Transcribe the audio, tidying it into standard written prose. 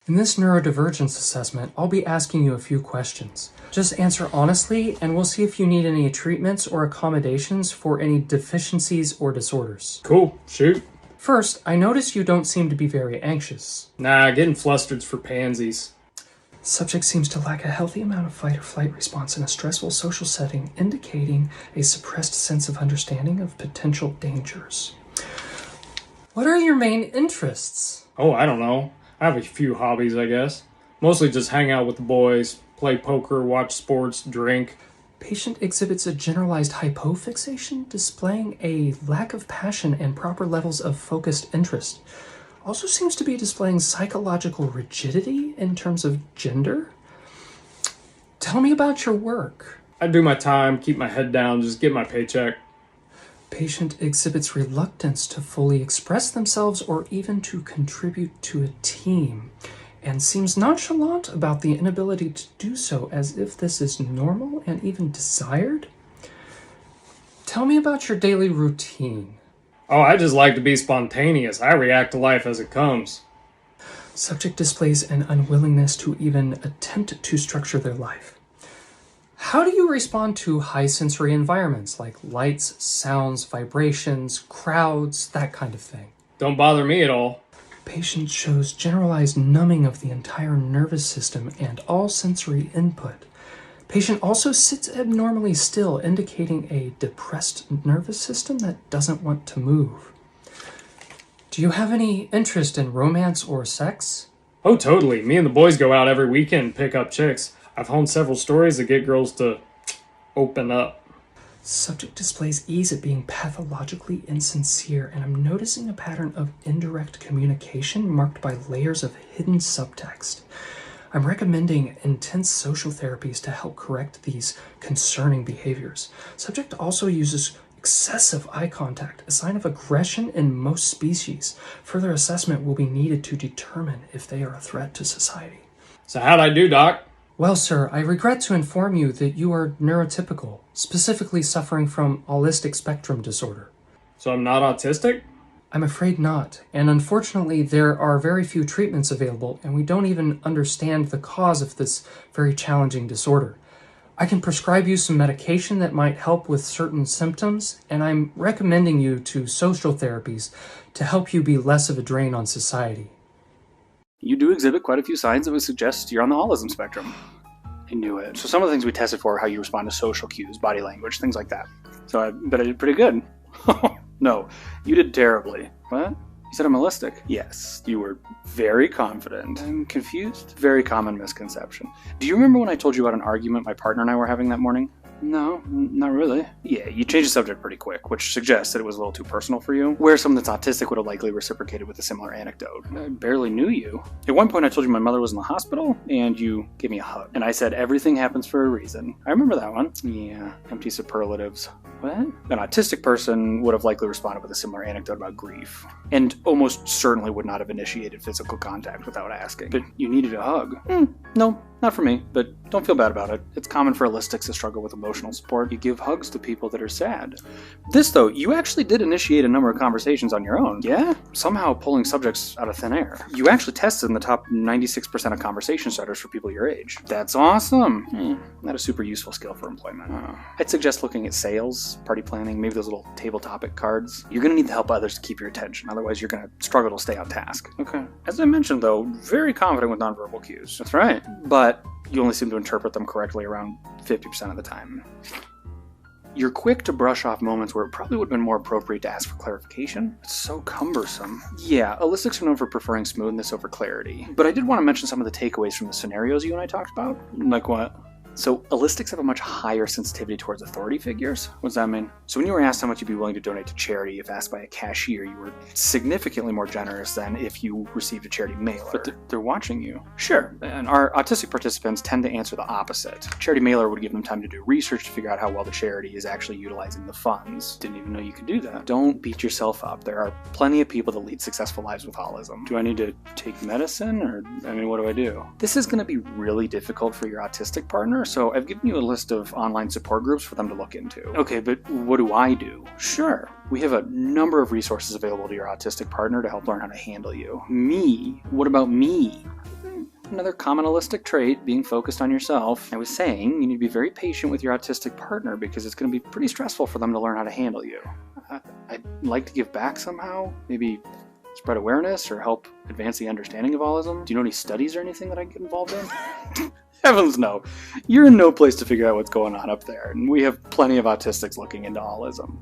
In this neurodivergence assessment, I'll be asking you a few questions. Just answer honestly, and we'll see if you need any treatments or accommodations for any deficiencies or disorders. Cool, shoot. First, I notice you don't seem to be very anxious. Nah, getting flustered's for pansies. Subject seems to lack a healthy amount of fight or flight response in a stressful social setting, indicating a suppressed sense of understanding of potential dangers. What are your main interests? Oh, I don't know. I have a few hobbies, I guess. Mostly just hang out with the boys, play poker, watch sports, drink. Patient exhibits a generalized hypofixation, displaying a lack of passion and proper levels of focused interest. Also seems to be displaying psychological rigidity in terms of gender. Tell me about your work. I do my time, keep my head down, just get my paycheck. Patient exhibits reluctance to fully express themselves or even to contribute to a team, and seems nonchalant about the inability to do so, as if this is normal and even desired. Tell me about your daily routine. Oh, I just like to be spontaneous. I react to life as it comes. Subject displays an unwillingness to even attempt to structure their life. How do you respond to high sensory environments like lights, sounds, vibrations, crowds, that kind of thing? Don't bother me at all. Patient shows generalized numbing of the entire nervous system and all sensory input. Patient also sits abnormally still, indicating a depressed nervous system that doesn't want to move. Do you have any interest in romance or sex? Oh, totally. Me and the boys go out every weekend and pick up chicks. I've honed several stories that get girls to open up. Subject displays ease at being pathologically insincere, and I'm noticing a pattern of indirect communication marked by layers of hidden subtext. I'm recommending intense social therapies to help correct these concerning behaviors. Subject also uses excessive eye contact, a sign of aggression in most species. Further assessment will be needed to determine if they are a threat to society. So how'd I do, Doc? Well, sir, I regret to inform you that you are neurotypical, specifically suffering from autistic spectrum disorder. So I'm not autistic? I'm afraid not, and unfortunately there are very few treatments available, and we don't even understand the cause of this very challenging disorder. I can prescribe you some medication that might help with certain symptoms, and I'm recommending you to social therapies to help you be less of a drain on society. You do exhibit quite a few signs that would suggest you're on the autism spectrum. I knew it. So some of the things we tested for are how you respond to social cues, body language, things like that. So I bet I did pretty good. No, you did terribly. What? You said I'm holistic. Yes, you were very confident. I'm confused. Very common misconception. Do you remember when I told you about an argument my partner and I were having that morning? No, not really. Yeah, you changed the subject pretty quick, which suggests that it was a little too personal for you. Where someone that's autistic would have likely reciprocated with a similar anecdote. I barely knew you. At one point I told you my mother was in the hospital, and you gave me a hug. And I said everything happens for a reason. I remember that one. Yeah, empty superlatives. What? An autistic person would have likely responded with a similar anecdote about grief, and almost certainly would not have initiated physical contact without asking. But you needed a hug. No, not for me, but don't feel bad about it. It's common for holistics to struggle with emotional support. You give hugs to people that are sad. This, though, you actually did initiate a number of conversations on your own. Yeah? Somehow pulling subjects out of thin air. You actually tested in the top 96% of conversation starters for people your age. That's awesome. Not a super useful skill for employment. I'd suggest looking at sales, party planning, maybe those little table topic cards. You're going to need the help of others to keep your attention, otherwise you're going to struggle to stay on task. Okay. As I mentioned, though, very confident with nonverbal cues. That's right. But you only seem to interpret them correctly around 50% of the time. You're quick to brush off moments where it probably would have been more appropriate to ask for clarification. It's so cumbersome. Yeah, holistics are known for preferring smoothness over clarity. But I did want to mention some of the takeaways from the scenarios you and I talked about. Like what? So, holistics have a much higher sensitivity towards authority figures. What does that mean? So when you were asked how much you'd be willing to donate to charity if asked by a cashier, you were significantly more generous than if you received a charity mailer. But they're watching you. Sure, and our autistic participants tend to answer the opposite. Charity mailer would give them time to do research to figure out how well the charity is actually utilizing the funds. Didn't even know you could do that. Don't beat yourself up. There are plenty of people that lead successful lives with holism. Do I need to take medicine, or, what do I do? This is going to be really difficult for your autistic partner, so I've given you a list of online support groups for them to look into. Okay, but what do I do? Sure. We have a number of resources available to your autistic partner to help learn how to handle you. Me? What about me? Another commonalistic trait, being focused on yourself. I was saying you need to be very patient with your autistic partner because it's going to be pretty stressful for them to learn how to handle you. I'd like to give back somehow, maybe spread awareness or help advance the understanding of autism. Do you know any studies or anything that I can get involved in? Heavens no. You're in no place to figure out what's going on up there, and we have plenty of autistics looking into autism.